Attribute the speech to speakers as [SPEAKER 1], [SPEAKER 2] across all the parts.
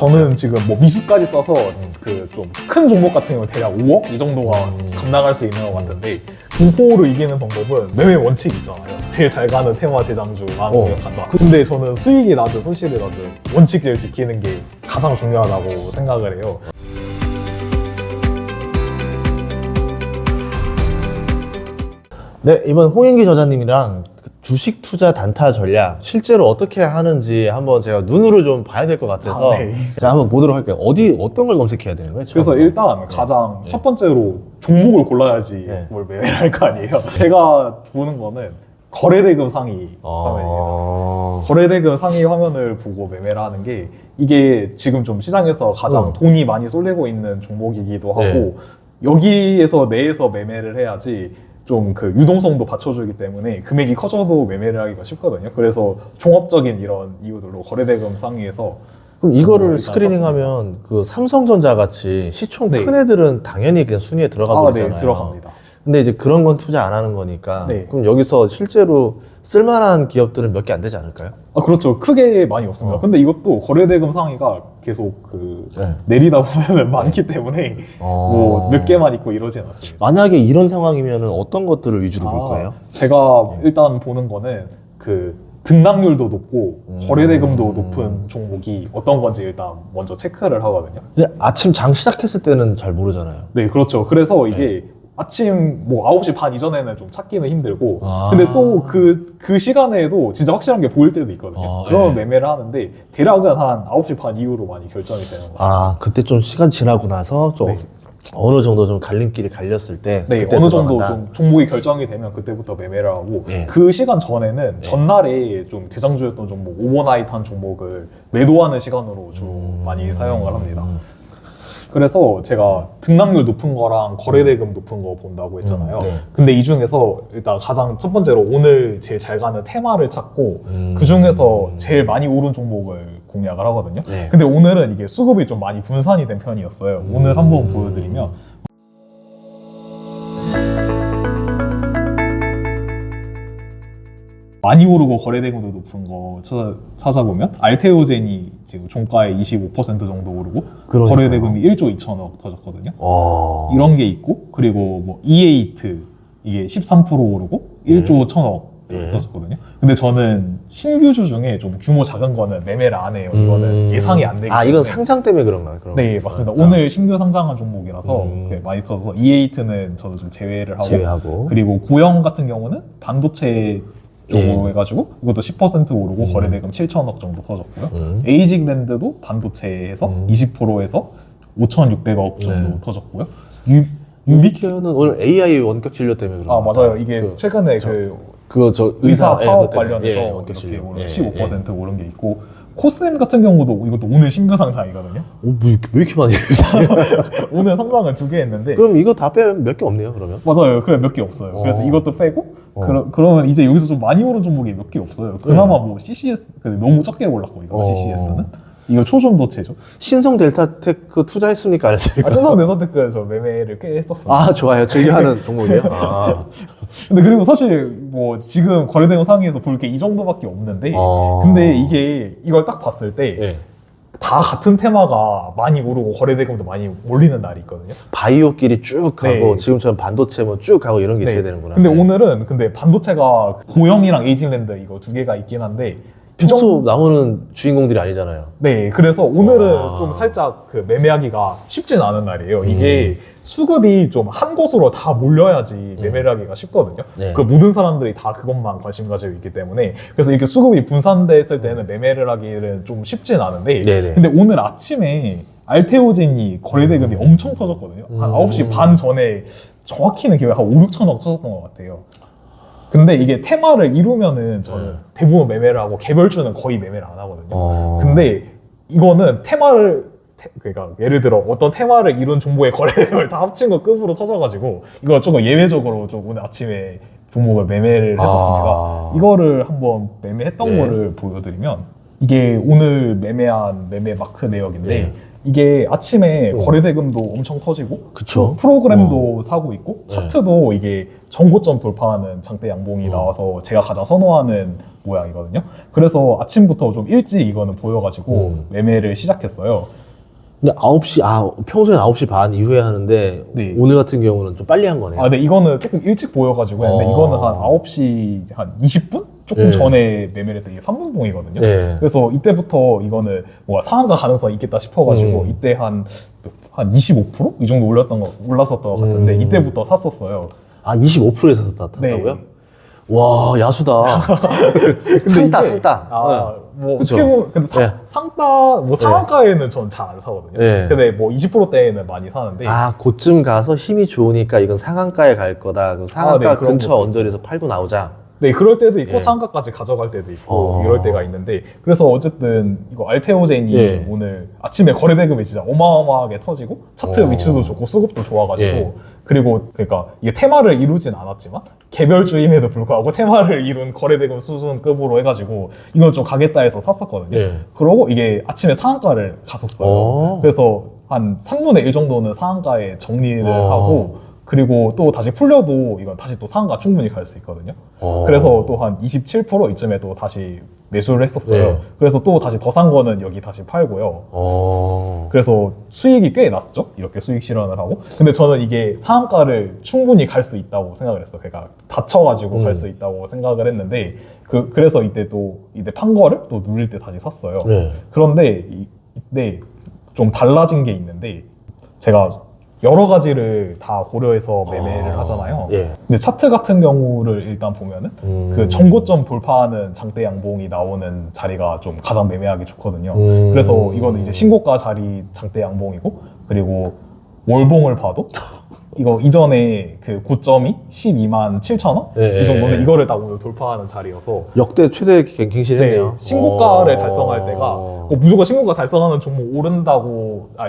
[SPEAKER 1] 저는 지금 뭐 미수까지 써서 그 좀 큰 종목 같은 경우 대략 5억 이 정도가 감당할 수 있는 것 같은데 공포로 이기는 방법은 매매 원칙 있잖아요. 제일 잘 가는 테마 대장주 만원을 간다. 근데 저는 수익이 나든 손실이 나든 원칙을 지키는 게 가장 중요하다고 생각을 해요.
[SPEAKER 2] 네, 이번 홍인기 저자님이랑 주식 투자 단타 전략 실제로 어떻게 하는지 한번 제가 눈으로 좀 봐야 될 것 같아서
[SPEAKER 1] 네.
[SPEAKER 2] 자 한번 보도록 할게요. 어떤 걸 검색해야 되는 거예요?
[SPEAKER 1] 그래서
[SPEAKER 2] 처음부터?
[SPEAKER 1] 일단 가장 첫 번째로 종목을 골라야지
[SPEAKER 2] 네.
[SPEAKER 1] 뭘 매매를 할 거 아니에요. 제가 보는 거는 거래대금 상위 화면이에요. 거래대금 상위 화면을 보고 매매를 하는 게 이게 지금 좀 시장에서 가장 돈이 많이 쏠리고 있는 종목이기도 하고
[SPEAKER 2] 네.
[SPEAKER 1] 여기에서 내에서 매매를 해야지 좀 그 유동성도 받쳐주기 때문에 금액이 커져도 매매를 하기가 쉽거든요. 그래서 종합적인 이런 이유들로 거래대금 상위에서
[SPEAKER 2] 그럼 이거를
[SPEAKER 1] 일단
[SPEAKER 2] 스크리닝하면 그 삼성전자 같이 시총
[SPEAKER 1] 네.
[SPEAKER 2] 큰 애들은 당연히 그냥 순위에 들어가
[SPEAKER 1] 네,
[SPEAKER 2] 버리잖아요.
[SPEAKER 1] 들어갑니다.
[SPEAKER 2] 근데 이제 그런 건 투자 안 하는 거니까
[SPEAKER 1] 네.
[SPEAKER 2] 그럼 여기서 실제로 쓸만한 기업들은 몇 개 안 되지 않을까요?
[SPEAKER 1] 그렇죠. 크게 많이 없습니다. 근데 이것도 거래대금 상위가 계속
[SPEAKER 2] 네.
[SPEAKER 1] 내리다 보면 많기 때문에 뭐 몇 개만 있고 이러진 않습니다.
[SPEAKER 2] 만약에 이런 상황이면 어떤 것들을 위주로 볼 거예요?
[SPEAKER 1] 제가 일단 보는 거는 그 등락률도 높고 거래대금도 높은 종목이 어떤 건지 일단 먼저 체크를 하거든요.
[SPEAKER 2] 근데 아침 장 시작했을 때는 잘 모르잖아요.
[SPEAKER 1] 네, 그렇죠. 그래서 이게 아침 뭐 9시 반 이전에는 좀 찾기는 힘들고
[SPEAKER 2] 아.
[SPEAKER 1] 근데 또 그 시간에도 진짜 확실한 게 보일 때도 있거든요. 그러면 매매를 하는데 대략은 한 9시 반 이후로 많이 결정이 되는 것 같습니다.
[SPEAKER 2] 그때 좀 시간 지나고 나서 좀
[SPEAKER 1] 네.
[SPEAKER 2] 어느 정도 좀 갈림길이 갈렸을 때
[SPEAKER 1] 네,
[SPEAKER 2] 그때
[SPEAKER 1] 어느 정도
[SPEAKER 2] 들어간다?
[SPEAKER 1] 좀 종목이 결정이 되면 그때부터 매매를 하고
[SPEAKER 2] 네.
[SPEAKER 1] 그 시간 전에는 전날에 좀 대장주였던 종목, 오버나잇 한 종목을 매도하는 시간으로 주로 많이 사용을 합니다. 그래서 제가 등락률 높은 거랑 거래대금 높은 거 본다고 했잖아요.
[SPEAKER 2] 네.
[SPEAKER 1] 근데 이 중에서 일단 가장 첫 번째로 오늘 제일 잘 가는 테마를 찾고 그 중에서 제일 많이 오른 종목을 공략을 하거든요.
[SPEAKER 2] 네.
[SPEAKER 1] 근데 오늘은 이게 수급이 좀 많이 분산이 된 편이었어요. 오늘 한번 보여드리면 많이 오르고 거래대금도 높은 거 찾아보면 알테오젠이 지금 종가에 25% 정도 오르고
[SPEAKER 2] 그러니까요.
[SPEAKER 1] 거래대금이 1조 2천억 터졌거든요. 이런 게 있고 그리고 뭐 E8 이게 13% 오르고 1조 1천억 터졌거든요. 근데 저는 신규주 중에 좀 규모 작은 거는 매매를 안 해요. 이거는 예상이 안 되기 때문에.
[SPEAKER 2] 이건 상장 때문에 그런가요? 그럼?
[SPEAKER 1] 네, 맞습니다. 오늘 신규 상장한 종목이라서 네, 많이 터져서 E8는 저도 좀 제외를 하고
[SPEAKER 2] 제외하고.
[SPEAKER 1] 그리고 고영 같은 경우는 반도체 쪽으로 해가지고 이것도 10% 오르고 거래대금 7천억 정도 터졌고요. 에이징랜드도 반도체에서 20%에서 5,600억 정도 터졌고요.
[SPEAKER 2] 유비케어는 오늘 AI 원격 진료 때문에 그런 거
[SPEAKER 1] 맞아요. 이게 최근에
[SPEAKER 2] 저
[SPEAKER 1] 의사 파업
[SPEAKER 2] 그것 때문에.
[SPEAKER 1] 관련해서
[SPEAKER 2] 원격
[SPEAKER 1] 이렇게
[SPEAKER 2] 진료.
[SPEAKER 1] 오늘 15% 오른 게 있고 코스엠 같은 경우도 이것도 오늘 신규 상장이거든요.
[SPEAKER 2] 뭐 왜 이렇게 많이
[SPEAKER 1] 오늘 상장을 2개 했는데
[SPEAKER 2] 그럼 이거 다 빼면 몇 개 없네요, 그러면?
[SPEAKER 1] 맞아요. 그래 몇 개 없어요. 그래서 이것도 빼고 그러면 이제 여기서 좀 많이 오른 종목이 몇 개 없어요. 그나마 뭐 CCS 너무 적게 올랐고 이거 CCS는 이거 초전도체죠.
[SPEAKER 2] 신성 델타테크 투자했습니까? 안 했습니까?
[SPEAKER 1] 신성 네더테크 저 매매를 꽤 했었어요.
[SPEAKER 2] 좋아요. 즐겨하는 종목이에요?
[SPEAKER 1] 근데 그리고 사실 뭐 지금 거래대금 상위에서 볼 게 이 정도밖에 없는데 근데 이걸 딱 봤을 때 다 같은 테마가 많이 오르고 거래대금도 많이 몰리는 날이 있거든요.
[SPEAKER 2] 바이오끼리 쭉 가고
[SPEAKER 1] 네.
[SPEAKER 2] 지금처럼 반도체 뭐 쭉 가고 이런 게 있어야 되는구나.
[SPEAKER 1] 근데 오늘은 반도체가 고영이랑 에이징랜드 이거 2개가 있긴 한데
[SPEAKER 2] 평소 나오는 주인공들이 아니잖아요.
[SPEAKER 1] 네, 그래서 오늘은 좀 살짝 그 매매하기가 쉽진 않은 날이에요. 이게 수급이 좀 한 곳으로 다 몰려야지 매매를 하기가 쉽거든요.
[SPEAKER 2] 네.
[SPEAKER 1] 그 모든 사람들이 다 그것만 관심 가지고 있기 때문에 그래서 이렇게 수급이 분산됐을 때는 매매를 하기는 좀 쉽진 않은데
[SPEAKER 2] 네네.
[SPEAKER 1] 근데 오늘 아침에 알테오젠이 거래대금이 엄청 터졌거든요. 한 9시 반 전에 정확히는 기억에 한 5, 6천억 터졌던 것 같아요. 근데 이게 테마를 이루면은 저는 대부분 매매를 하고 개별주는 거의 매매를 안 하거든요. 근데 이거는 그러니까 예를 들어 어떤 테마를 이룬 종목의 거래대금을 다 합친 거 급으로 터져가지고 이거 조금 예외적으로 좀 오늘 아침에 종목을 매매를 했었습니다. 이거를 한번 매매했던 거를 보여드리면 이게 오늘 매매한 매매 마크 내역인데 이게 아침에 거래대금도 엄청 터지고
[SPEAKER 2] 그쵸.
[SPEAKER 1] 프로그램도 사고 있고 차트도 이게 전고점 돌파하는 장대 양봉이 나와서 제가 가장 선호하는 모양이거든요. 그래서 아침부터 좀 일찍 이거는 보여가지고 매매를 시작했어요.
[SPEAKER 2] 근데 9시, 평소엔 9시 반 이후에 하는데
[SPEAKER 1] 네.
[SPEAKER 2] 오늘 같은 경우는 좀 빨리 한 거네요.
[SPEAKER 1] 아, 네, 이거는 조금 일찍 보여가지고 했는데 이거는 한 9시 한 20분? 조금 전에 매매를 했던 게 3분봉이거든요.
[SPEAKER 2] 네.
[SPEAKER 1] 그래서 이때부터 이거는 뭔가 상한가 가능성이 있겠다 싶어가지고 이때 한 25%? 이 정도 올랐었던 것 같은데 이때부터 샀었어요.
[SPEAKER 2] 25%에서 샀다고요?
[SPEAKER 1] 네.
[SPEAKER 2] 와, 야수다. 상따,
[SPEAKER 1] 이게-
[SPEAKER 2] 상따.
[SPEAKER 1] 뭐
[SPEAKER 2] 그쵸.
[SPEAKER 1] 어떻게 보면 근데
[SPEAKER 2] 네.
[SPEAKER 1] 상따 뭐 상한가에는 전 잘 안 사거든요.
[SPEAKER 2] 네.
[SPEAKER 1] 근데 뭐 20%대에는 많이 사는데
[SPEAKER 2] 고쯤 가서 힘이 좋으니까 이건 상한가에 갈 거다. 그럼 상한가
[SPEAKER 1] 네, 그런
[SPEAKER 2] 근처
[SPEAKER 1] 것도
[SPEAKER 2] 언저리에서 팔고 나오자.
[SPEAKER 1] 네, 그럴 때도 있고
[SPEAKER 2] 예.
[SPEAKER 1] 상한가까지 가져갈 때도 있고
[SPEAKER 2] 어.
[SPEAKER 1] 이럴 때가 있는데 그래서 어쨌든 이거 알테오젠이
[SPEAKER 2] 예.
[SPEAKER 1] 오늘 아침에 거래대금이 진짜 어마어마하게 터지고 차트 위치도 좋고 수급도 좋아가지고
[SPEAKER 2] 예.
[SPEAKER 1] 그리고 그러니까 이게 테마를 이루진 않았지만 개별주임에도 불구하고 테마를 이룬 거래대금 수준급으로 해가지고 이건 좀 가겠다 해서 샀었거든요.
[SPEAKER 2] 예.
[SPEAKER 1] 그러고 이게 아침에 상한가를 갔었어요. 그래서 한 3분의 1 정도는 상한가에 정리를 하고 그리고 또 다시 풀려도 이건 다시 또 상한가 충분히 갈 수 있거든요. 그래서 또 한 27% 이쯤에 또 다시 매수를 했었어요.
[SPEAKER 2] 네.
[SPEAKER 1] 그래서 또 다시 더 산 거는 여기 다시 팔고요. 그래서 수익이 꽤 났죠. 이렇게 수익 실현을 하고. 근데 저는 이게 상한가를 충분히 갈 수 있다고 생각을 했어요. 그러니까 다쳐가지고 갈 수 있다고 생각을 했는데 그래서 이때 판 거를 또 누릴 때 다시 샀어요.
[SPEAKER 2] 네.
[SPEAKER 1] 그런데 이때 좀 달라진 게 있는데 제가 여러 가지를 다 고려해서 매매를 하잖아요.
[SPEAKER 2] 예.
[SPEAKER 1] 근데 차트 같은 경우를 일단 보면은 그 전고점 돌파하는 장대 양봉이 나오는 자리가 좀 가장 매매하기 좋거든요. 그래서 이거는 이제 신고가 자리 장대 양봉이고 그리고 월봉을 봐도 이거 이전에 그 고점이 12만 7천 원?
[SPEAKER 2] 예,
[SPEAKER 1] 이 정도는
[SPEAKER 2] 예.
[SPEAKER 1] 이거를 딱 오늘 돌파하는 자리여서
[SPEAKER 2] 역대 최대 갱신했네요.
[SPEAKER 1] 신고가를 달성할 때가 뭐 무조건 신고가 달성하는 종목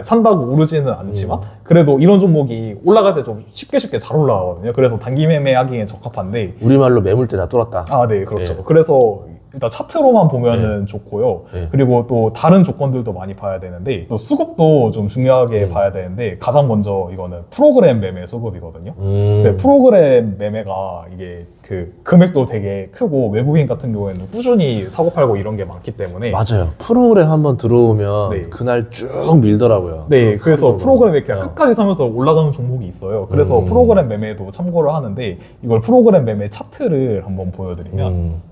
[SPEAKER 1] 산다고 오르지는 않지만 그래도 이런 종목이 올라갈 때 좀 쉽게 잘 올라가거든요. 그래서 단기 매매하기에 적합한데
[SPEAKER 2] 우리말로 매물대 다 뚫었다.
[SPEAKER 1] 네, 그렇죠.
[SPEAKER 2] 예.
[SPEAKER 1] 그래서 일단 차트로만 보면은 좋고요.
[SPEAKER 2] 예.
[SPEAKER 1] 그리고 또 다른 조건들도 많이 봐야 되는데 또 수급도 좀 중요하게 봐야 되는데 가장 먼저 이거는 프로그램 매매 수급이거든요. 근데 프로그램 매매가 이게 그 금액도 되게 크고 외국인 같은 경우에는 꾸준히 사고 팔고 이런 게 많기 때문에
[SPEAKER 2] 맞아요. 프로그램 한번 들어오면
[SPEAKER 1] 네.
[SPEAKER 2] 그날 쭉 밀더라고요.
[SPEAKER 1] 네, 그래서 프로그램에 그냥
[SPEAKER 2] 어.
[SPEAKER 1] 끝까지 사면서 올라가는 종목이 있어요. 그래서 프로그램 매매도 참고를 하는데 이걸 프로그램 매매 차트를 한번 보여드리면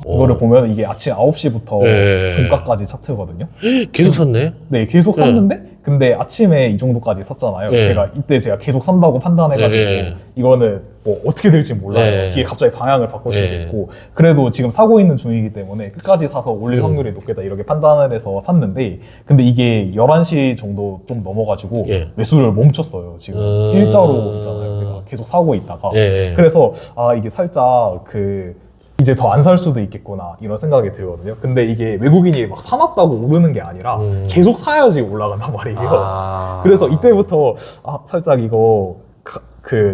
[SPEAKER 1] 이거를 보면 이게 아침 9시부터
[SPEAKER 2] 예.
[SPEAKER 1] 종가까지 차트거든요.
[SPEAKER 2] 계속 샀네.
[SPEAKER 1] 네, 계속 샀는데 근데 아침에 이 정도까지 샀잖아요.
[SPEAKER 2] 예.
[SPEAKER 1] 이때 제가 계속 산다고 판단해가지고
[SPEAKER 2] 예.
[SPEAKER 1] 이거는 뭐 어떻게 될지 몰라요.
[SPEAKER 2] 예.
[SPEAKER 1] 뒤에 갑자기 방향을 바꿀 수도
[SPEAKER 2] 예.
[SPEAKER 1] 있고 그래도 지금 사고 있는 중이기 때문에 끝까지 사서 올릴 확률이 높겠다 이렇게 판단을 해서 샀는데 근데 이게 11시 정도 좀 넘어가지고
[SPEAKER 2] 예.
[SPEAKER 1] 매수를 멈췄어요. 지금 일자로 있잖아요. 내가 계속 사고 있다가
[SPEAKER 2] 예.
[SPEAKER 1] 그래서 이게 살짝 이제 더 안 살 수도 있겠구나 이런 생각이 들거든요. 근데 이게 외국인이 막 사놨다고 오르는 게 아니라 계속 사야지 올라간단 말이에요. 그래서 이때부터 살짝 이거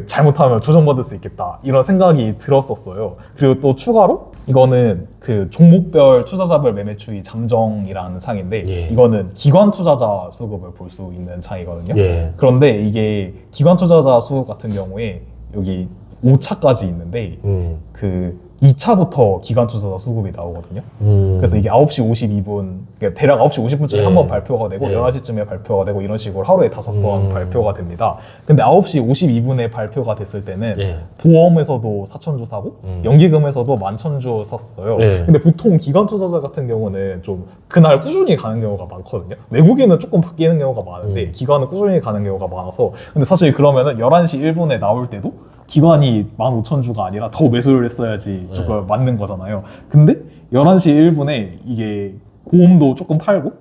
[SPEAKER 1] 잘못하면 조정받을 수 있겠다 이런 생각이 들었었어요. 그리고 또 추가로 이거는 그 종목별 투자자별 매매 추이 잠정이라는 창인데
[SPEAKER 2] 예.
[SPEAKER 1] 이거는 기관 투자자 수급을 볼 수 있는 창이거든요.
[SPEAKER 2] 예.
[SPEAKER 1] 그런데 이게 기관 투자자 수급 같은 경우에 여기 5차까지 있는데 그 2차부터 기관 투자자 수급이 나오거든요. 그래서 이게 9시 52분, 그러니까 대략 9시 50분쯤에
[SPEAKER 2] 예.
[SPEAKER 1] 한 번 발표가 되고
[SPEAKER 2] 예.
[SPEAKER 1] 11시쯤에 발표가 되고 이런 식으로 하루에 5번 발표가 됩니다. 근데 9시 52분에 발표가 됐을 때는
[SPEAKER 2] 예.
[SPEAKER 1] 보험에서도 4,000주 사고 연기금에서도 11,000주 샀어요.
[SPEAKER 2] 예.
[SPEAKER 1] 근데 보통 기관 투자자 같은 경우는 좀 그날 꾸준히 가는 경우가 많거든요. 외국인은 조금 바뀌는 경우가 많은데 기관은 꾸준히 가는 경우가 많아서 근데 사실 그러면은 11시 1분에 나올 때도 기관이 15,000주가 아니라 더 매수를 했어야지 조금 맞는 거잖아요. 근데 11시 1분에 이게 보험도 조금 팔고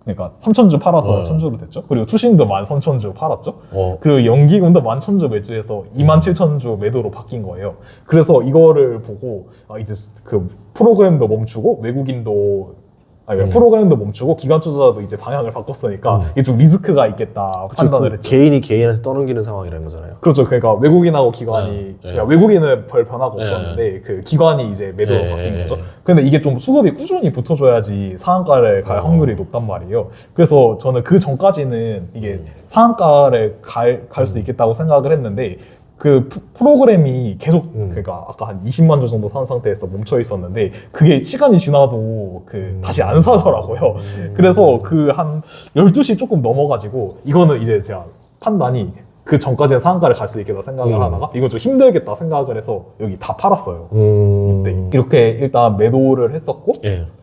[SPEAKER 1] 그러니까 3,000주 팔아서 1,000주로 됐죠. 그리고 투신도 13,000주 팔았죠. 그리고 연기금도 11,000주 매수해서 27,000주 매도로 바뀐 거예요. 그래서 이거를 보고 이제 그 프로그램도 멈추고 외국인도 아니, 프로그램도 멈추고 기관 투자도 이제 방향을 바꿨으니까 이게 좀 리스크가 있겠다 판단을 했죠.
[SPEAKER 2] 개인이 개인한테 떠넘기는 상황이라는 거잖아요.
[SPEAKER 1] 그렇죠. 그러니까 외국인하고 기관이 그러니까 외국인은 별 변화가 없었는데 그 기관이 이제 매도로 바뀐 거죠. 근데 이게 좀 수급이 꾸준히 붙어줘야지 상한가를 갈 확률이 높단 말이에요. 그래서 저는 그 전까지는 이게 상한가를 갈 수 있겠다고 생각을 했는데 그 프로그램이 계속 그러니까 아까 한 20만 주 정도 산 상태에서 멈춰 있었는데 그게 시간이 지나도 그 다시 안 사더라고요. 그래서 그 한 12시 조금 넘어가지고 이거는 이제 제가 판단이 그 전까지는 상한가를 갈 수 있겠다 생각을 하다가 이건 좀 힘들겠다 생각을 해서 여기 다 팔았어요. 네. 이렇게 일단 매도를 했었고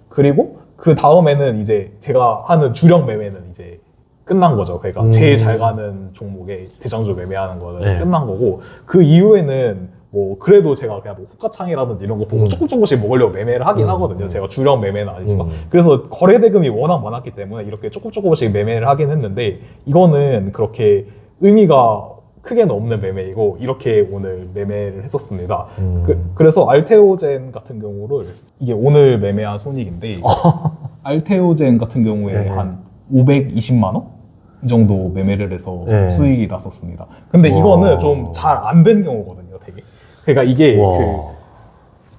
[SPEAKER 1] 그리고 그 다음에는 이제 제가 하는 주력 매매는 이제 끝난 거죠. 그러니까 제일 잘 가는 종목에 대장주 매매하는 거는 끝난 거고 그 이후에는 뭐 그래도 제가 그냥 뭐 호가창이라든지 이런 거 보고 조금씩 먹으려고 매매를 하긴 하거든요. 제가 주력 매매는 아니지만 그래서 거래 대금이 워낙 많았기 때문에 이렇게 조금씩 매매를 하긴 했는데 이거는 그렇게 의미가 크게는 없는 매매이고 이렇게 오늘 매매를 했었습니다. 그래서 알테오젠 같은 경우를 이게 오늘 매매한 손익인데 알테오젠 같은 경우에 한 520만 원? 이 정도 매매를 해서 수익이 났었습니다. 근데 이거는 좀 잘 안 된 경우거든요, 되게. 그러니까 이게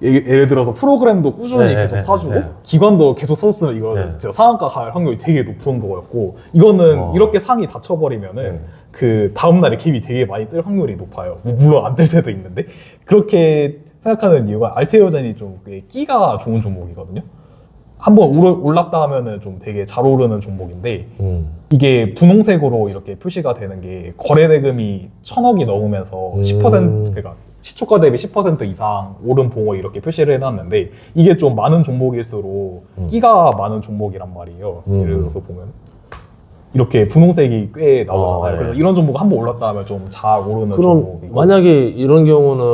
[SPEAKER 1] 예를 들어서 프로그램도 꾸준히 계속 사주고 기관도 계속 썼으면 이거는 진짜 상한가 갈 확률이 되게 높은 거였고 이거는 이렇게 상이 닫혀버리면은 그 다음날에 갭이 되게 많이 뜰 확률이 높아요. 뭐 물론 안 뜰 때도 있는데 그렇게 생각하는 이유가 알테오젠이 좀 끼가 좋은 종목이거든요. 한번 올랐다 하면은 좀 되게 잘 오르는 종목인데 이게 분홍색으로 이렇게 표시가 되는 게 거래 대금이 1,000억이 넘으면서 10% 그러니까 시초가 대비 10% 이상 오른 봉을 이렇게 표시를 해놨는데 이게 좀 많은 종목일수록 끼가 많은 종목이란 말이에요. 예를 들어서 보면 이렇게 분홍색이 꽤 나오잖아요. 그래서 이런 종목이 한번 올랐다 하면 좀 잘 오르는
[SPEAKER 2] 그럼
[SPEAKER 1] 종목이고
[SPEAKER 2] 만약에 이런 경우는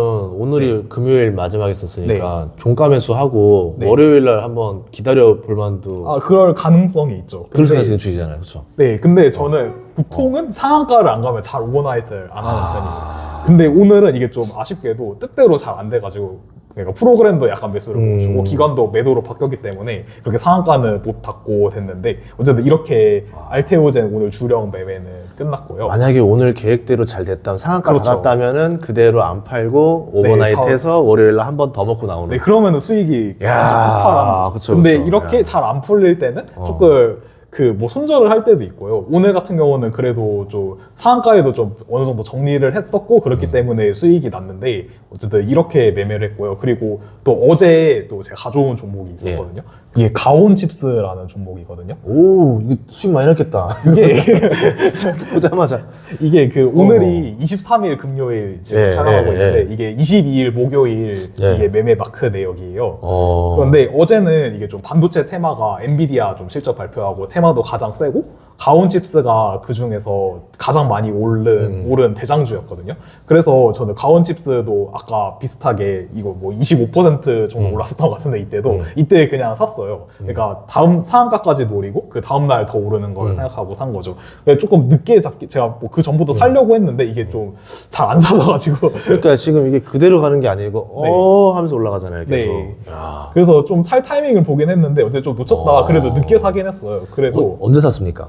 [SPEAKER 2] 오늘이 금요일 마지막이었으니까 종가 매수하고 월요일 날 한번 기다려 볼 만도
[SPEAKER 1] 그럴 가능성이 있죠.
[SPEAKER 2] 그럴 수가 있는 주의잖아요. 그렇죠?
[SPEAKER 1] 네, 근데 저는 보통은 상한가를 안 가면 잘 오버나잇을 안 하는 편이에요. 근데 오늘은 이게 좀 아쉽게도 뜻대로 잘 안 돼가지고 그러니까 프로그램도 약간 매수를 멈추고 기관도 매도로 바뀌었기 때문에 그렇게 상한가는 못 닫고 됐는데 어쨌든 이렇게 알테오젠 오늘 주력 매매는 끝났고요.
[SPEAKER 2] 만약에 오늘 계획대로 잘 됐다면 상한가
[SPEAKER 1] 그렇죠.
[SPEAKER 2] 닫았다면은 그대로 안 팔고 오버나잇해서 월요일 날 한 번 더 먹고 나오는.
[SPEAKER 1] 네, 그러면은 수익이 완전 폭발하는 거죠.
[SPEAKER 2] 그쵸,
[SPEAKER 1] 근데
[SPEAKER 2] 그쵸.
[SPEAKER 1] 이렇게 잘 안 풀릴 때는 조금 뭐 손절을 할 때도 있고요. 오늘 같은 경우는 그래도 좀 상한가에도 좀 어느 정도 정리를 했었고 그렇기 때문에 수익이 났는데 어쨌든 이렇게 매매를 했고요. 그리고 또 어제 또 제가 가져온 종목이 있었거든요. 이게 가온칩스라는 종목이거든요.
[SPEAKER 2] 오, 이거 수익 많이 났겠다.
[SPEAKER 1] 이게
[SPEAKER 2] 보자마자.
[SPEAKER 1] 이게 그 오늘이 23일 금요일 지금 촬영하고 있는데 이게 22일 목요일 이게 매매 마크 내역이에요. 그런데 어제는 이게 좀 반도체 테마가 엔비디아 좀 실적 발표하고 테마도 가장 세고 가온칩스가 그 중에서 가장 많이 오른 대장주였거든요. 그래서 저는 가온칩스도 아까 비슷하게 이거 뭐 25% 정도 올랐었던 것 같은데 이때 그냥 샀어요. 그러니까 다음 상한가까지 노리고 그 다음날 더 오르는 걸 생각하고 산 거죠. 조금 늦게 제가 뭐 그 전부터 살려고 했는데 이게 좀 잘 안 사져가지고
[SPEAKER 2] 그러니까 지금 이게 그대로 가는 게 아니고 하면서 올라가잖아요. 계속.
[SPEAKER 1] 그래서 좀 살 타이밍을 보긴 했는데 어제 좀 놓쳤다가 그래도 늦게 사긴 했어요. 그래도
[SPEAKER 2] 언제 샀습니까?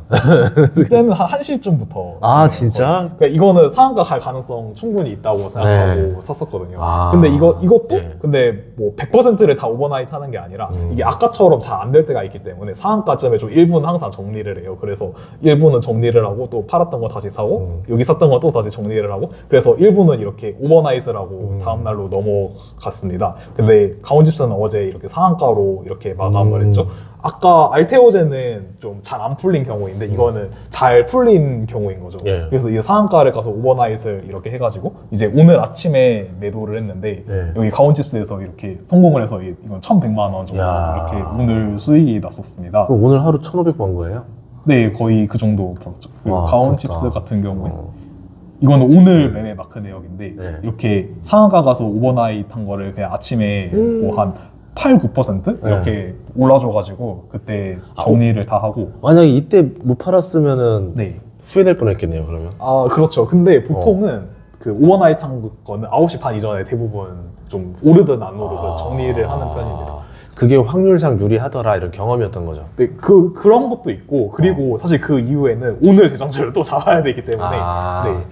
[SPEAKER 1] 그때는 한 1시쯤부터
[SPEAKER 2] 진짜?
[SPEAKER 1] 그러니까 이거는 상한가 갈 가능성 충분히 있다고 생각하고 샀었거든요. 근데 이것도 근데 뭐 100%를 다 오버나잇 하는 게 아니라 이게 아까처럼 잘 안 될 때가 있기 때문에 상한가쯤에 좀 일부는 항상 정리를 해요. 그래서 일부는 정리를 하고 또 팔았던 거 다시 사고 여기 샀던 거 또 다시 정리를 하고 그래서 일부는 이렇게 오버나잇을 하고 다음날로 넘어갔습니다. 근데 가온칩스는 어제 이렇게 상한가로 이렇게 마감을 했죠. 아까 알테오젠은 좀 잘 안 풀린 경우인데 이거는 잘 풀린 경우인 거죠. 그래서 이 상한가를 가서 오버나잇을 이렇게 해가지고 이제 오늘 아침에 매도를 했는데 여기 가온칩스에서 이렇게 성공을 해서 이건 1,100만 원 정도 이렇게 오늘 수익이 났었습니다.
[SPEAKER 2] 그럼 오늘 하루 1,500 번 거예요?
[SPEAKER 1] 네, 거의 그 정도 벌었죠. 그리고 가온칩스 같은 경우에 이거는 오늘 매매 마크 내역인데 이렇게 상한가 가서 오버나잇 한 거를 그냥 아침에 뭐 한 8, 9% 이렇게 올라줘가지고 그때 정리를 다 하고
[SPEAKER 2] 만약에 이때 못 팔았으면은 후회될 뻔했겠네요. 그러면.
[SPEAKER 1] 그렇죠. 근데 보통은 그 오버나잇 한 거는 9시 반 이전에 대부분 좀 오르든 안 오르든 정리를 하는 편입니다.
[SPEAKER 2] 그게 확률상 유리하더라 이런 경험이었던 거죠.
[SPEAKER 1] 네, 그런 것도 있고, 그리고 사실 그 이후에는 오늘 대장주를 또 잡아야 되기 때문에. 네.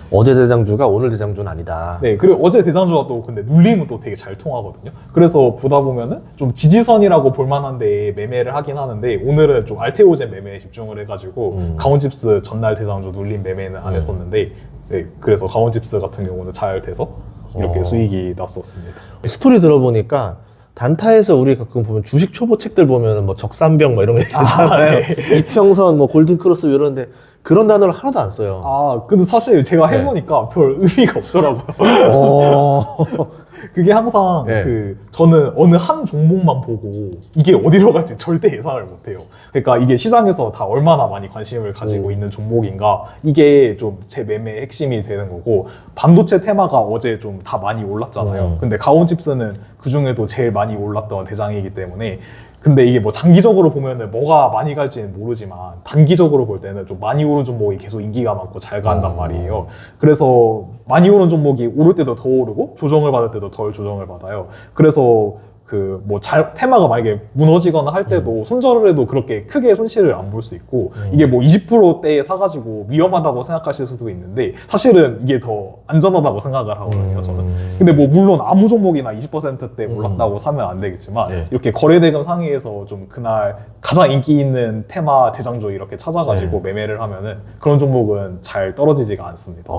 [SPEAKER 2] 어제 대장주가 오늘 대장주는 아니다.
[SPEAKER 1] 네, 그리고 어제 대장주가 또 근데 눌림은 또 되게 잘 통하거든요. 그래서 보다 보면은 좀 지지선이라고 볼만한데 매매를 하긴 하는데, 오늘은 좀 알테오젠 매매에 집중을 해가지고 가온칩스 전날 대장주 눌림 매매는 안 했었는데, 네, 그래서 가온칩스 같은 경우는 잘 돼서 이렇게 수익이 났었습니다.
[SPEAKER 2] 스토리 들어보니까 단타에서 우리 가끔 보면 주식 초보 책들 보면은 뭐 적산병 뭐 이런 거 있잖아요.
[SPEAKER 1] 네.
[SPEAKER 2] 이평선 뭐 골든크로스 이런데 그런 단어를 하나도 안 써요.
[SPEAKER 1] 근데 사실 제가 해보니까 별 의미가 없더라고요. 그게 항상
[SPEAKER 2] 네.
[SPEAKER 1] 저는 어느 한 종목만 보고 이게 어디로 갈지 절대 예상을 못해요. 그러니까 이게 시장에서 다 얼마나 많이 관심을 가지고 있는 종목인가, 이게 좀 제 매매의 핵심이 되는 거고, 반도체 테마가 어제 좀 다 많이 올랐잖아요. 근데 가온칩스는 그 중에도 제일 많이 올랐던 대장이기 때문에, 근데 이게 뭐 장기적으로 보면은 뭐가 많이 갈지는 모르지만 단기적으로 볼 때는 좀 많이 오른 종목이 계속 인기가 많고 잘 간단 말이에요. 그래서 많이 오른 종목이 오를 때도 더 오르고 조정을 받을 때도 덜 조정을 받아요. 그래서 테마가 만약에 무너지거나 할 때도 손절을 해도 그렇게 크게 손실을 안 볼 수 있고, 이게 뭐 20%대에 사가지고 위험하다고 생각하실 수도 있는데 사실은 이게 더 안전하다고 생각을 하거든요, 저는. 근데 뭐 물론 아무 종목이나 20%대 올랐다고 사면 안 되겠지만,
[SPEAKER 2] 네.
[SPEAKER 1] 이렇게 거래대금 상위에서 좀 그날 가장 인기 있는 테마 대장주 이렇게 찾아가지고 매매를 하면은 그런 종목은 잘 떨어지지가 않습니다.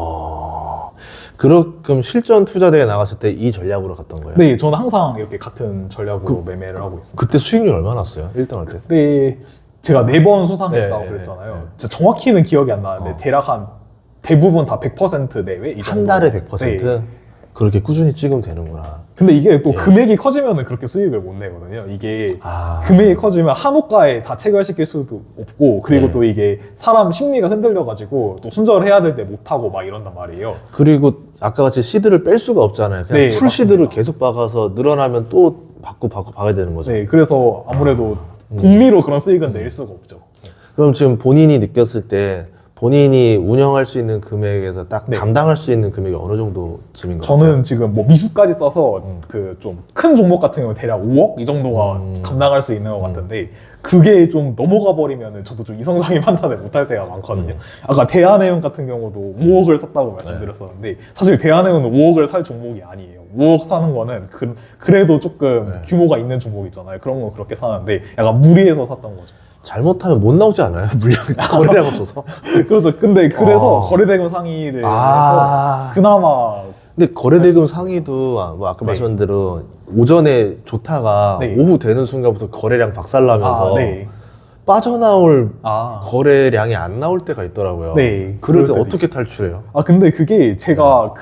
[SPEAKER 2] 그럼 실전 투자대에 나갔을 때 이 전략으로 갔던 거예요?
[SPEAKER 1] 네, 저는 항상 이렇게 같은 전략으로 매매를 하고 있습니다.
[SPEAKER 2] 그때 수익률 얼마 났어요? 1등 할 때?
[SPEAKER 1] 그때 제가 4번 수상했다고
[SPEAKER 2] 네,
[SPEAKER 1] 그랬잖아요.
[SPEAKER 2] 네.
[SPEAKER 1] 진짜 정확히는 기억이 안 나는데 대략 한 대부분 다 100% 내외? 이
[SPEAKER 2] 한
[SPEAKER 1] 정도.
[SPEAKER 2] 달에 100%?
[SPEAKER 1] 네.
[SPEAKER 2] 그렇게 꾸준히 찍으면 되는구나.
[SPEAKER 1] 근데 이게 또 금액이 커지면은 그렇게 수익을 못 내거든요. 이게
[SPEAKER 2] 아.
[SPEAKER 1] 금액이 커지면 한 호가에 다 체결시킬 수도 없고, 그리고
[SPEAKER 2] 네.
[SPEAKER 1] 또 이게 사람 심리가 흔들려가지고 또 순절을 해야 될 때 못하고 막 이런단 말이에요.
[SPEAKER 2] 그리고 아까 같이 시드를 뺄 수가 없잖아요. 그냥
[SPEAKER 1] 네,
[SPEAKER 2] 풀
[SPEAKER 1] 맞습니다.
[SPEAKER 2] 시드를 계속 박아서 늘어나면 또 받고 박아야 되는 거죠.
[SPEAKER 1] 네, 그래서 아무래도 복리로 그런 수익은 낼 수가 없죠.
[SPEAKER 2] 그럼 지금 본인이 느꼈을 때 본인이 운영할 수 있는 금액에서 딱
[SPEAKER 1] 네.
[SPEAKER 2] 감당할 수 있는 금액이 어느 정도쯤인 것
[SPEAKER 1] 저는
[SPEAKER 2] 같아요?
[SPEAKER 1] 지금 뭐 미수까지 써서 그 좀 큰 종목 같은 경우는 대략 5억 이 정도가 감당할 수 있는 것 같은데, 그게 좀 넘어가 버리면은 저도 좀 이성적인 판단을 못 할 때가 많거든요. 아까 대한해운 같은 경우도 5억을 샀다고 말씀드렸었는데, 사실 대한해운은 5억을 살 종목이 아니에요. 5억 사는 거는 그래도 조금 규모가 있는 종목 있잖아요. 그런 건 그렇게 사는데 약간 무리해서 샀던 거죠.
[SPEAKER 2] 잘못하면 못 나오지 않아요? 물량이 거래량 없어서.
[SPEAKER 1] 그래서 그래서 거래대금 상위를 해서 그나마.
[SPEAKER 2] 근데 거래대금 상위도 뭐 아까 말씀한 대로 오전에 좋다가
[SPEAKER 1] 네.
[SPEAKER 2] 오후 되는 순간부터 거래량 박살나면서
[SPEAKER 1] 네.
[SPEAKER 2] 빠져나올 거래량이 안 나올 때가 있더라고요.
[SPEAKER 1] 네.
[SPEAKER 2] 그럴 때
[SPEAKER 1] 때도
[SPEAKER 2] 어떻게 탈출해요?
[SPEAKER 1] 근데 그게 제가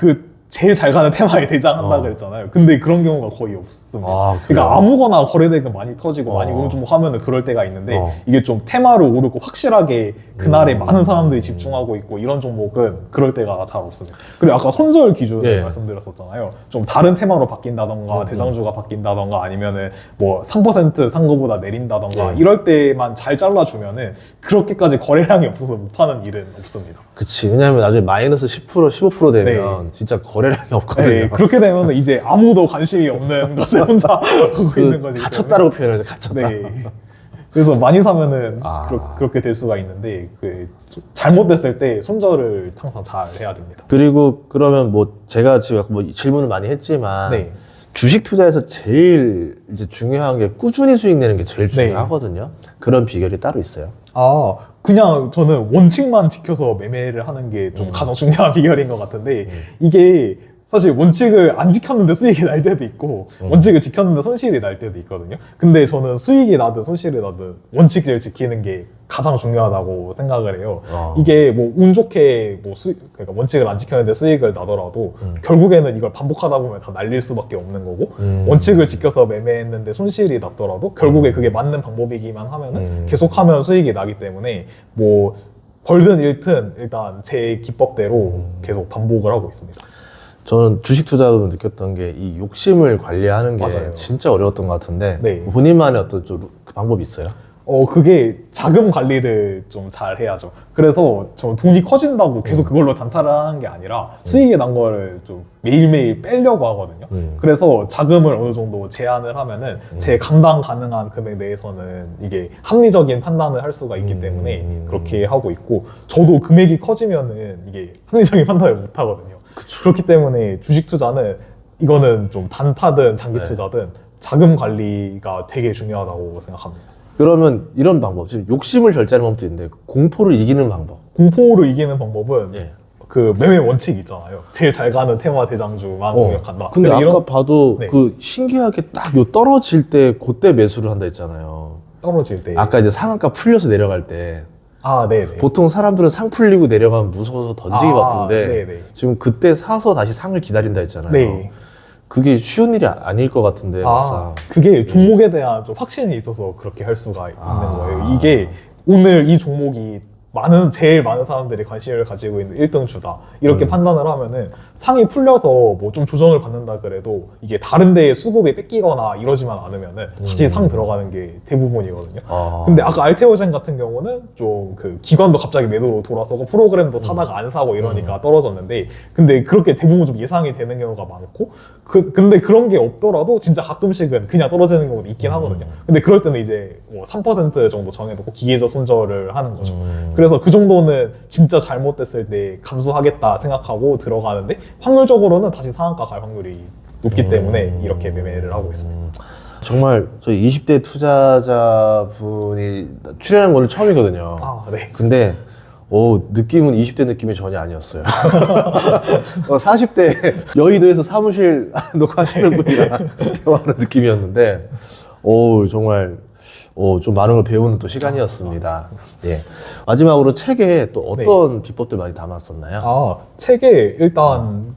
[SPEAKER 1] 제일 잘 가는 테마에 대장한다 그랬잖아요. 근데 그런 경우가 거의 없습니다.
[SPEAKER 2] 그래요?
[SPEAKER 1] 그러니까 아무거나 거래대금 많이 터지고 많이 오른 종목 하면은 그럴 때가 있는데, 이게 좀 테마로 오르고 확실하게 그날에 많은 사람들이 집중하고 있고 이런 종목은 그럴 때가 잘 없습니다. 그리고 아까 손절 기준을 말씀드렸었잖아요. 좀 다른 테마로 바뀐다던가 대장주가 바뀐다던가 아니면은 뭐 3% 산 거보다 내린다던가 이럴 때만 잘 잘라주면은 그렇게까지 거래량이 없어서 못 파는 일은 없습니다.
[SPEAKER 2] 그치. 왜냐면 나중에 마이너스 10%, 15% 되면 진짜 거래량이 없거든요.
[SPEAKER 1] 네, 그렇게 되면 이제 아무도 관심이 없는 것을 혼자 하고 있는 거지.
[SPEAKER 2] 갇혔다라고 표현하죠. 갇혔다.
[SPEAKER 1] 네. 그래서 많이 사면은 그렇게 될 수가 있는데, 잘못됐을 때 손절을 항상 잘 해야 됩니다.
[SPEAKER 2] 그리고 그러면 뭐 제가 지금 뭐 질문을 많이 했지만 주식 투자에서 제일 이제 중요한 게 꾸준히 수익 내는 게 제일 중요하거든요. 그런 비결이 따로 있어요.
[SPEAKER 1] 그냥 저는 원칙만 지켜서 매매를 하는 게 좀 가장 중요한 비결인 것 같은데, 이게 사실 원칙을 안 지켰는데 수익이 날 때도 있고 원칙을 지켰는데 손실이 날 때도 있거든요. 근데 저는 수익이 나든 손실이 나든 원칙을 지키는 게 가장 중요하다고 생각을 해요. 이게 뭐 운 좋게 그러니까 원칙을 안 지켰는데 수익을 나더라도 결국에는 이걸 반복하다 보면 다 날릴 수밖에 없는 거고, 원칙을 지켜서 매매했는데 손실이 났더라도 결국에 그게 맞는 방법이기만 하면은 계속하면 수익이 나기 때문에 뭐 벌든 잃든 일단 제 기법대로 계속 반복을 하고 있습니다.
[SPEAKER 2] 저는 주식 투자로 느꼈던 게 이 욕심을 관리하는 게
[SPEAKER 1] 맞아요.
[SPEAKER 2] 진짜 어려웠던 것 같은데
[SPEAKER 1] 네.
[SPEAKER 2] 본인만의 어떤 좀 그 방법이 있어요?
[SPEAKER 1] 그게 자금 관리를 좀 잘 해야죠. 그래서 저 돈이 커진다고 계속 그걸로 단타를 하는 게 아니라 수익이 난 거를 좀 매일매일 빼려고 하거든요. 그래서 자금을 어느 정도 제한을 하면은 제 감당 가능한 금액 내에서는 이게 합리적인 판단을 할 수가 있기 때문에 그렇게 하고 있고, 저도 금액이 커지면은 이게 합리적인 판단을 못 하거든요. 그렇기 때문에 주식 투자는 이거는 좀 단타든 장기 투자든 자금 관리가 되게 중요하다고 생각합니다.
[SPEAKER 2] 그러면 이런 방법, 지금 욕심을 절제하는 방법도 있는데 공포를 이기는 방법.
[SPEAKER 1] 공포를 이기는 방법은
[SPEAKER 2] 예.
[SPEAKER 1] 그 매매 원칙 있잖아요. 제일 잘 가는 테마 대장주만 공략한다.
[SPEAKER 2] 근데 아까 봐도
[SPEAKER 1] 네.
[SPEAKER 2] 그 신기하게 딱 요 떨어질 때 그때 매수를 한다 했잖아요.
[SPEAKER 1] 떨어질 때.
[SPEAKER 2] 아까 이제 상한가 풀려서 내려갈 때
[SPEAKER 1] 네네.
[SPEAKER 2] 보통 사람들은 상 풀리고 내려가면 무서워서 던지기 바쁜데
[SPEAKER 1] 네네.
[SPEAKER 2] 지금 그때 사서 다시 상을 기다린다 했잖아요.
[SPEAKER 1] 네.
[SPEAKER 2] 그게 쉬운 일이 아닐 것 같은데 막상.
[SPEAKER 1] 그게 종목에 대한 좀 확신이 있어서 그렇게 할 수가 있는 거예요. 이게 오늘 이 종목이 제일 많은 사람들이 관심을 가지고 있는 1등 주다. 이렇게 판단을 하면은 상이 풀려서 뭐 좀 조정을 받는다 그래도 이게 다른 데에 수급이 뺏기거나 이러지만 않으면은 다시 상 들어가는 게 대부분이거든요. 근데 아까 알테오젠 같은 경우는 좀 그 기관도 갑자기 매도로 돌아서고 프로그램도 사다가 안 사고 이러니까 떨어졌는데, 근데 그렇게 대부분 좀 예상이 되는 경우가 많고, 근데 그런 게 없더라도 진짜 가끔씩은 그냥 떨어지는 경우도 있긴 하거든요. 근데 그럴 때는 이제 뭐 3% 정도 정해놓고 기계적 손절을 하는 거죠. 그래서 그 정도는 진짜 잘못됐을 때 감수하겠다 생각하고 들어가는데, 확률적으로는 다시 상한가 갈 확률이 높기 때문에 이렇게 매매를 하고 있습니다.
[SPEAKER 2] 정말 저희 20대 투자자분이 출연한 거는 처음이거든요.
[SPEAKER 1] 네.
[SPEAKER 2] 근데 느낌은 20대 느낌이 전혀 아니었어요. 40대 여의도에서 사무실 녹화하시는 분이랑 대화하는 느낌이었는데, 정말 좀 많은 걸 배우는 또 시간이었습니다. 예. 마지막으로 책에 또 어떤 비법들 많이 담았었나요?
[SPEAKER 1] 책에 일단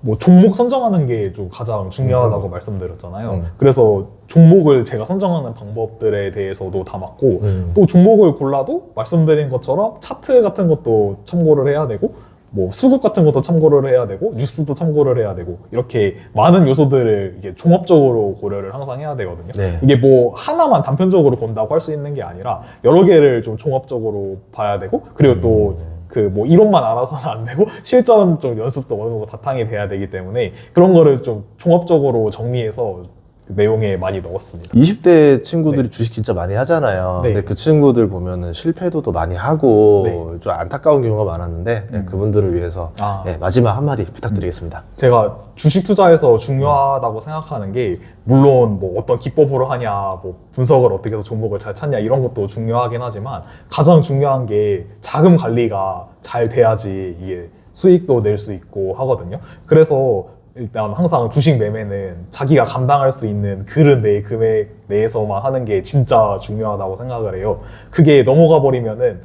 [SPEAKER 1] 뭐 종목 선정하는 게 좀 가장 중요하다고 말씀드렸잖아요. 그래서 종목을 제가 선정하는 방법들에 대해서도 담았고, 또 종목을 골라도 말씀드린 것처럼 차트 같은 것도 참고를 해야 되고, 뭐 수급 같은 것도 참고를 해야 되고, 뉴스도 참고를 해야 되고, 이렇게 많은 요소들을 이게 종합적으로 고려를 항상 해야 되거든요.
[SPEAKER 2] 네.
[SPEAKER 1] 이게 뭐 하나만 단편적으로 본다고 할 수 있는 게 아니라 여러 개를 좀 종합적으로 봐야 되고, 그리고 또 뭐 이론만 알아서는 안 되고 실전 좀 연습도 어느 정도 바탕이 돼야 되기 때문에 그런 거를 좀 종합적으로 정리해서 내용에 많이 넣었습니다.
[SPEAKER 2] 20대 친구들이 주식 진짜 많이 하잖아요.
[SPEAKER 1] 네.
[SPEAKER 2] 근데 그 친구들 보면은 실패도 많이 하고 좀 안타까운 경우가 많았는데 그분들을 위해서 마지막 한마디 부탁드리겠습니다.
[SPEAKER 1] 제가 주식 투자에서 중요하다고 생각하는 게, 물론 뭐 어떤 기법으로 하냐, 뭐 분석을 어떻게 해서 종목을 잘 찾냐 이런 것도 중요하긴 하지만, 가장 중요한 게 자금 관리가 잘 돼야지 이게 수익도 낼 수 있고 하거든요. 그래서 일단 항상 주식 매매는 자기가 감당할 수 있는 그런 내 금액 내에서만 하는 게 진짜 중요하다고 생각을 해요. 그게 넘어가 버리면은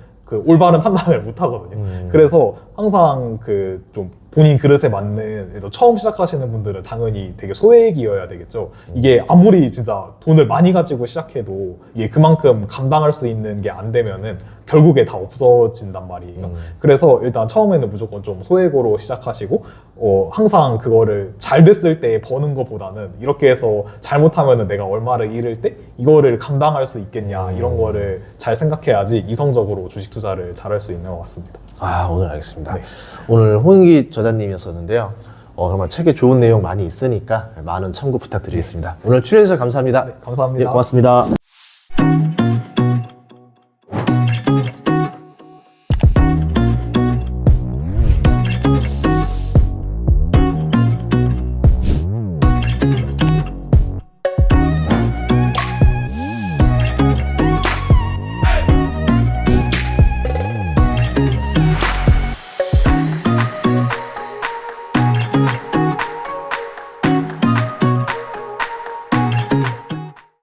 [SPEAKER 1] 올바른 판단을 못 하거든요. 그래서 항상 좀 본인 그릇에 맞는, 처음 시작하시는 분들은 당연히 되게 소액이어야 되겠죠. 이게 아무리 진짜 돈을 많이 가지고 시작해도 이게 그만큼 감당할 수 있는 게 안 되면은 결국에 다 없어진단 말이에요. 그래서 일단 처음에는 무조건 좀 소액으로 시작하시고, 항상 그거를 잘 됐을 때 버는 것보다는 이렇게 해서 잘못하면은 내가 얼마를 잃을 때 이거를 감당할 수 있겠냐, 이런 거를 잘 생각해야지 이성적으로 주식 투자를 잘할 수 있는 것 같습니다.
[SPEAKER 2] 오늘 알겠습니다.
[SPEAKER 1] 네.
[SPEAKER 2] 오늘 홍인기 저자님이었었는데요. 정말 책에 좋은 내용 많이 있으니까 많은 참고 부탁드리겠습니다. 오늘 출연해주셔서 감사합니다.
[SPEAKER 1] 네, 감사합니다.
[SPEAKER 2] 예, 고맙습니다.